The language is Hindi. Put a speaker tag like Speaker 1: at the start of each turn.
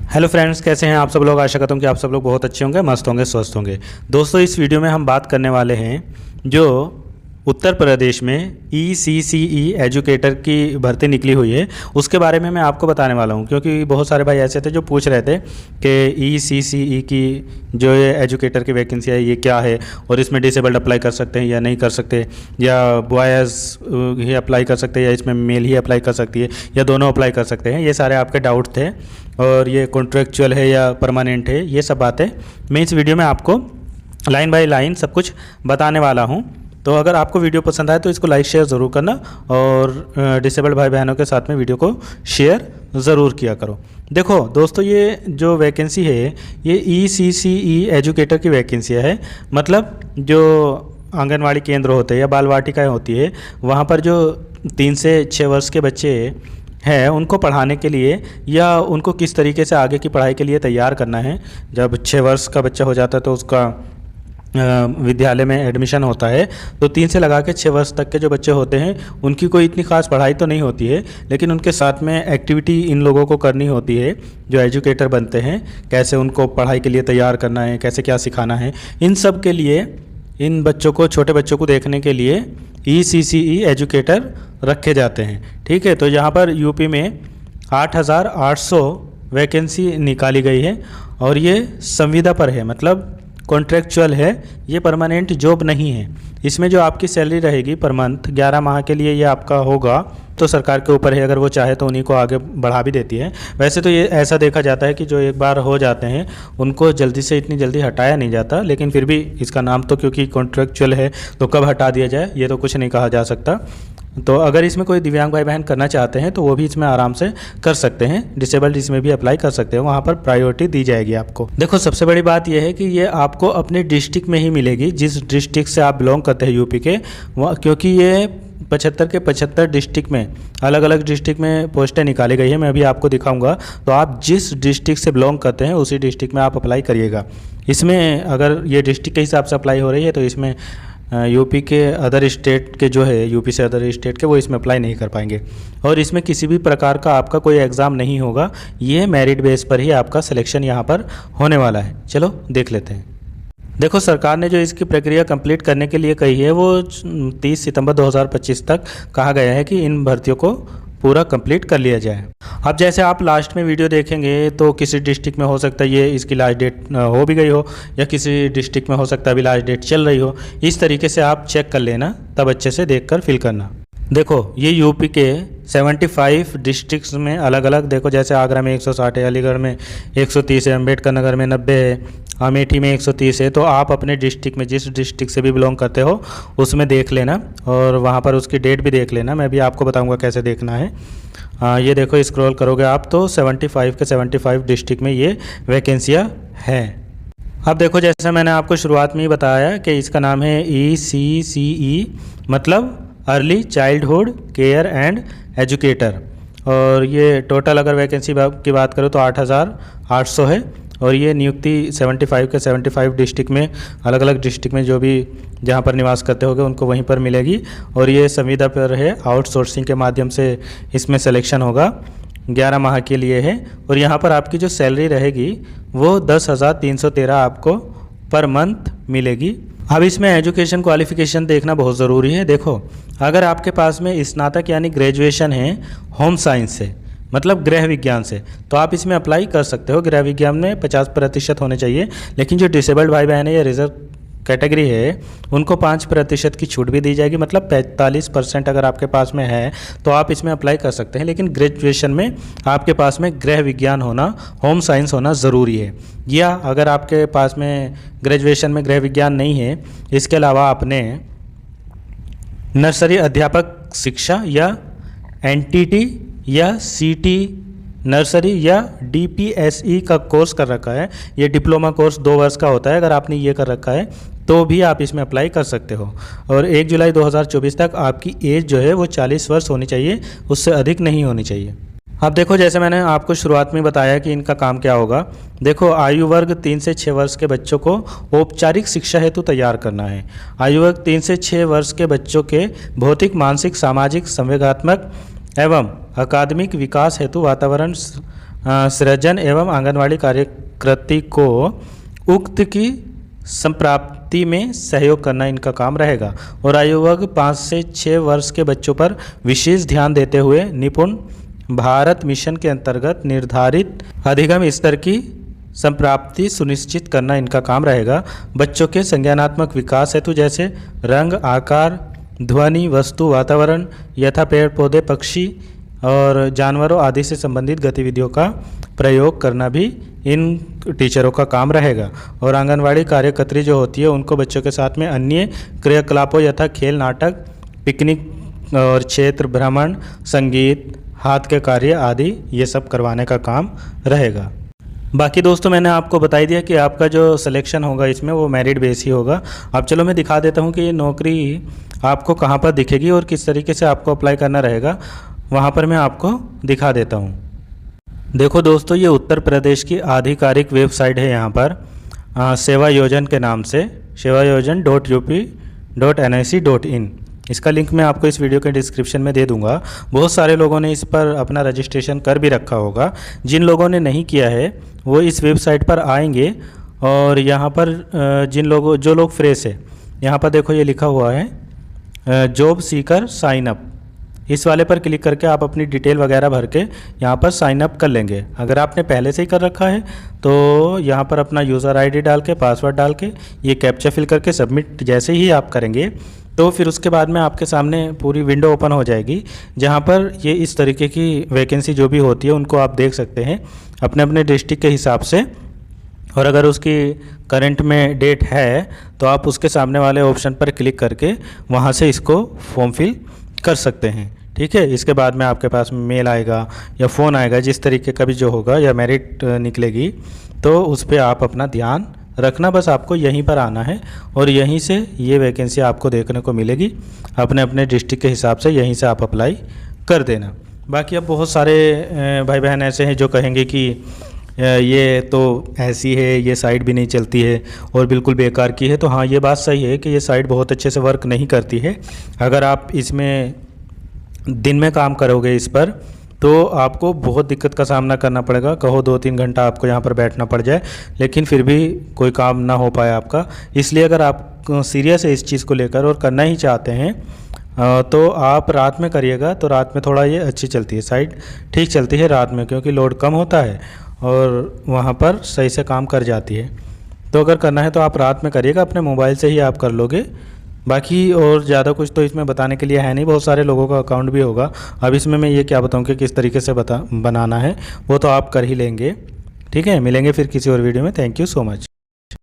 Speaker 1: हेलो फ्रेंड्स, कैसे हैं आप सब लोग। आशा करता हूँ कि आप सब लोग बहुत अच्छे होंगे, मस्त होंगे, स्वस्थ होंगे। दोस्तों, इस वीडियो में हम बात करने वाले हैं जो उत्तर प्रदेश में ECCE एजुकेटर की भर्ती निकली हुई है उसके बारे में मैं आपको बताने वाला हूं, क्योंकि बहुत सारे भाई ऐसे थे जो पूछ रहे थे कि ECCE की जो ये एजुकेटर की वैकेंसी है ये क्या है और इसमें डिसेबल्ड अप्लाई कर सकते हैं या नहीं कर सकते, या बॉयज़ ही अप्लाई कर सकते हैं या इसमें मेल ही अप्लाई कर सकती है या दोनों अप्लाई कर सकते हैं। ये सारे आपके डाउट थे और ये कॉन्ट्रेक्चुअल है या परमानेंट है, ये सब बातें मैं इस वीडियो में आपको लाइन बाय लाइन सब कुछ बताने वाला हूँ। तो अगर आपको वीडियो पसंद आए तो इसको लाइक शेयर ज़रूर करना और डिसेबल्ड भाई बहनों के साथ में वीडियो को शेयर ज़रूर किया करो। देखो दोस्तों, ये जो वैकेंसी है ये ECCE एजुकेटर की वैकेंसी है। मतलब जो आंगनवाड़ी केंद्र होते हैं या बाल वाटिकाएँ होती है, वहाँ पर जो 3 से 6 वर्ष के बच्चे हैं उनको पढ़ाने के लिए या उनको किस तरीके से आगे की पढ़ाई के लिए तैयार करना है। जब 6 वर्ष का बच्चा हो जाता है तो उसका विद्यालय में एडमिशन होता है, तो 3 से लगा के 6 वर्ष तक के जो बच्चे होते हैं उनकी कोई इतनी खास पढ़ाई तो नहीं होती है, लेकिन उनके साथ में एक्टिविटी इन लोगों को करनी होती है जो एजुकेटर बनते हैं। कैसे उनको पढ़ाई के लिए तैयार करना है, कैसे क्या सिखाना है, इन सब के लिए इन बच्चों को, छोटे बच्चों को देखने के लिए ECCE एजुकेटर रखे जाते हैं। ठीक है, तो यहाँ पर यूपी में 8,800 वैकेंसी निकाली गई है और ये संविदा पर है, मतलब कॉन्ट्रेक्चुअल है, ये परमानेंट जॉब नहीं है। इसमें जो आपकी सैलरी रहेगी पर मंथ 11 माह के लिए ये आपका होगा, तो सरकार के ऊपर है, अगर वो चाहे तो उन्हीं को आगे बढ़ा भी देती है। वैसे तो ये ऐसा देखा जाता है कि जो एक बार हो जाते हैं उनको जल्दी से इतनी जल्दी हटाया नहीं जाता, लेकिन फिर भी इसका नाम तो क्योंकि कॉन्ट्रेक्चुअल है तो कब हटा दिया जाए ये तो कुछ नहीं कहा जा सकता। तो अगर इसमें कोई दिव्यांग भाई बहन करना चाहते हैं तो वो भी इसमें आराम से कर सकते हैं, डिसेबल्ड इसमें भी अप्लाई कर सकते हैं, वहाँ पर प्रायोरिटी दी जाएगी आपको। देखो, सबसे बड़ी बात यह है कि ये आपको अपने डिस्ट्रिक्ट में ही मिलेगी, जिस डिस्ट्रिक्ट से आप बिलोंग करते हैं यूपी के, क्योंकि ये 75 के 75 डिस्ट्रिक्ट में, अलग अलग डिस्ट्रिक्ट में पोस्टें निकाली गई है। मैं अभी आपको दिखाऊंगा, तो आप जिस डिस्ट्रिक्ट से बिलोंग करते हैं उसी डिस्ट्रिक्ट में आप अप्लाई करिएगा। इसमें अगर ये डिस्ट्रिक्ट के हिसाब से अप्लाई हो रही है तो इसमें यूपी के अदर स्टेट के जो है, यूपी से अदर स्टेट के, वो इसमें अप्लाई नहीं कर पाएंगे। और इसमें किसी भी प्रकार का आपका कोई एग्ज़ाम नहीं होगा, ये मेरिट बेस पर ही आपका सिलेक्शन यहाँ पर होने वाला है। चलो देख लेते हैं। देखो, सरकार ने जो इसकी प्रक्रिया कंप्लीट करने के लिए कही है वो 30 सितंबर 2025 तक कहा गया है कि इन भर्तियों को पूरा कंप्लीट कर लिया जाए। अब जैसे आप लास्ट में वीडियो देखेंगे तो किसी डिस्ट्रिक्ट में हो सकता है ये इसकी लास्ट डेट हो भी गई हो, या किसी डिस्ट्रिक्ट में हो सकता है अभी लास्ट डेट चल रही हो। इस तरीके से आप चेक कर लेना, तब अच्छे से देखकर फिल करना। देखो, ये यूपी के 75 डिस्ट्रिक्ट्स में अलग अलग, देखो जैसे आगरा में 160 है, अलीगढ़ में 130 है, अम्बेडकर नगर में 90 है, अमेठी में 130 है। तो आप अपने डिस्ट्रिक्ट में, जिस डिस्ट्रिक्ट से भी बिलोंग करते हो उसमें देख लेना और वहाँ पर उसकी डेट भी देख लेना। मैं भी आपको बताऊँगा कैसे देखना है। ये देखो, स्क्रॉल करोगे आप तो 75 के 75 डिस्ट्रिक्ट में ये वैकेंसियाँ हैं। अब देखो, जैसे मैंने आपको शुरुआत में ही बताया कि इसका नाम है ECCE, मतलब early childhood care and educator. और ये टोटल अगर वैकेंसी की बात करो तो 8,800 है और ये नियुक्ति 75 के 75 डिस्ट्रिक्ट में, अलग अलग डिस्ट्रिक्ट में जो भी जहाँ पर निवास करते होंगे उनको वहीं पर मिलेगी। और ये संविदा पर है, आउटसोर्सिंग के माध्यम से इसमें सिलेक्शन होगा, 11 माह के लिए है। और यहाँ पर आपकी जो सैलरी रहेगी वो 10,313 आपको पर मंथ मिलेगी। अब इसमें एजुकेशन क्वालिफिकेशन देखना बहुत ज़रूरी है। देखो, अगर आपके पास में स्नातक यानी ग्रेजुएशन है होम साइंस से, मतलब गृह विज्ञान से, तो आप इसमें अप्लाई कर सकते हो। गृह विज्ञान में 50% होने चाहिए, लेकिन जो डिसेबल्ड भाई बहन है या रिजर्व कैटेगरी है उनको 5% की छूट भी दी जाएगी, मतलब 45% अगर आपके पास में है तो आप इसमें अप्लाई कर सकते हैं। लेकिन ग्रेजुएशन में आपके पास में गृह विज्ञान होना, होम साइंस होना ज़रूरी है। या अगर आपके पास में ग्रेजुएशन में गृह विज्ञान नहीं है, इसके अलावा आपने नर्सरी अध्यापक शिक्षा या NTT या CT नर्सरी या DPSE का कोर्स कर रखा है, ये डिप्लोमा कोर्स 2 वर्ष का होता है, अगर आपने ये कर रखा है तो भी आप इसमें अप्लाई कर सकते हो। और 1 जुलाई 2024 तक आपकी एज जो है वो 40 वर्ष होनी चाहिए, उससे अधिक नहीं होनी चाहिए। अब देखो, जैसे मैंने आपको शुरुआत में बताया कि इनका काम क्या होगा। देखो, आयु वर्ग 3 से 6 वर्ष के बच्चों को औपचारिक शिक्षा हेतु तैयार करना है। आयु वर्ग 3 से 6 वर्ष के बच्चों के भौतिक, मानसिक, सामाजिक, संवेगात्मक एवं अकादमिक विकास हेतु वातावरण सृजन एवं आंगनवाड़ी कार्यकर्ती को उक्त की संप्राप्ति में सहयोग करना इनका काम रहेगा। और आयु वर्ग 5 से 6 वर्ष के बच्चों पर विशेष ध्यान देते हुए निपुण भारत मिशन के अंतर्गत निर्धारित अधिगम स्तर की संप्राप्ति सुनिश्चित करना इनका काम रहेगा। बच्चों के संज्ञानात्मक विकास हेतु जैसे रंग, आकार, ध्वनि, वस्तु, वातावरण यथा पेड़ पौधे, पक्षी और जानवरों आदि से संबंधित गतिविधियों का प्रयोग करना भी इन टीचरों का काम रहेगा। और आंगनवाड़ी कार्यकर्त्री जो होती है उनको बच्चों के साथ में अन्य क्रियाकलापों यथा खेल, नाटक, पिकनिक और क्षेत्र भ्रमण, संगीत, हाथ के कार्य आदि ये सब करवाने का काम रहेगा। बाकी दोस्तों मैंने आपको बता दिया कि आपका जो सिलेक्शन होगा इसमें वो मेरिट बेस ही होगा। अब चलो मैं दिखा देता हूँ कि ये नौकरी आपको कहाँ पर दिखेगी और किस तरीके से आपको अप्लाई करना रहेगा, वहाँ पर मैं आपको दिखा देता हूँ। देखो दोस्तों, ये उत्तर प्रदेश की आधिकारिक वेबसाइट है। यहाँ पर सेवा योजन के नाम से sevayojan.up.nic.in, इसका लिंक मैं आपको इस वीडियो के डिस्क्रिप्शन में दे दूंगा। बहुत सारे लोगों ने इस पर अपना रजिस्ट्रेशन कर भी रखा होगा। जिन लोगों ने नहीं किया है वो इस वेबसाइट पर आएंगे और यहाँ पर जो लोग फ्रेश है, यहाँ पर देखो ये लिखा हुआ है जॉब सीकर साइन अप, इस वाले पर क्लिक करके आप अपनी डिटेल वगैरह भर के यहाँ पर साइन अप कर लेंगे। अगर आपने पहले से ही कर रखा है तो यहाँ पर अपना यूज़र आईडी डाल के, पासवर्ड डाल के, ये कैप्चा फिल करके सबमिट जैसे ही आप करेंगे तो फिर उसके बाद में आपके सामने पूरी विंडो ओपन हो जाएगी, जहाँ पर ये इस तरीके की वैकेंसी जो भी होती है उनको आप देख सकते हैं अपने अपने डिस्ट्रिक्ट के हिसाब से। और अगर उसकी करंट में डेट है तो आप उसके सामने वाले ऑप्शन पर क्लिक करके वहाँ से इसको फॉर्म फिल कर सकते हैं। ठीक है, इसके बाद में आपके पास मेल आएगा या फ़ोन आएगा, जिस तरीके का भी जो होगा, या मेरिट निकलेगी तो उस पर आप अपना ध्यान रखना। बस आपको यहीं पर आना है और यहीं से ये वैकेंसी आपको देखने को मिलेगी। अपने अपने डिस्ट्रिक्ट के हिसाब से यहीं से आप अप्लाई कर देना। बाकी अब बहुत सारे भाई बहन ऐसे हैं जो कहेंगे कि ये तो ऐसी है, ये साइट भी नहीं चलती है और बिल्कुल बेकार की है। तो हाँ, ये बात सही है कि ये साइट बहुत अच्छे से वर्क नहीं करती है। अगर आप इसमें दिन में काम करोगे इस पर तो आपको बहुत दिक्कत का सामना करना पड़ेगा। कहो 2-3 घंटा आपको यहाँ पर बैठना पड़ जाए, लेकिन फिर भी कोई काम ना हो पाए आपका। इसलिए अगर आप सीरियस है इस चीज़ को लेकर और करना ही चाहते हैं तो आप रात में करिएगा। तो रात में थोड़ा ये अच्छी चलती है, साइट ठीक चलती है रात में, क्योंकि लोड कम होता है और वहाँ पर सही से काम कर जाती है। तो अगर करना है तो आप रात में करिएगा, अपने मोबाइल से ही आप कर लोगे। बाकी और ज़्यादा कुछ तो इसमें बताने के लिए है नहीं। बहुत सारे लोगों का अकाउंट भी होगा। अब इसमें मैं ये क्या बताऊँ कि किस तरीके से बनाना है, वो तो आप कर ही लेंगे। ठीक है, मिलेंगे फिर किसी और वीडियो में। Thank you so much.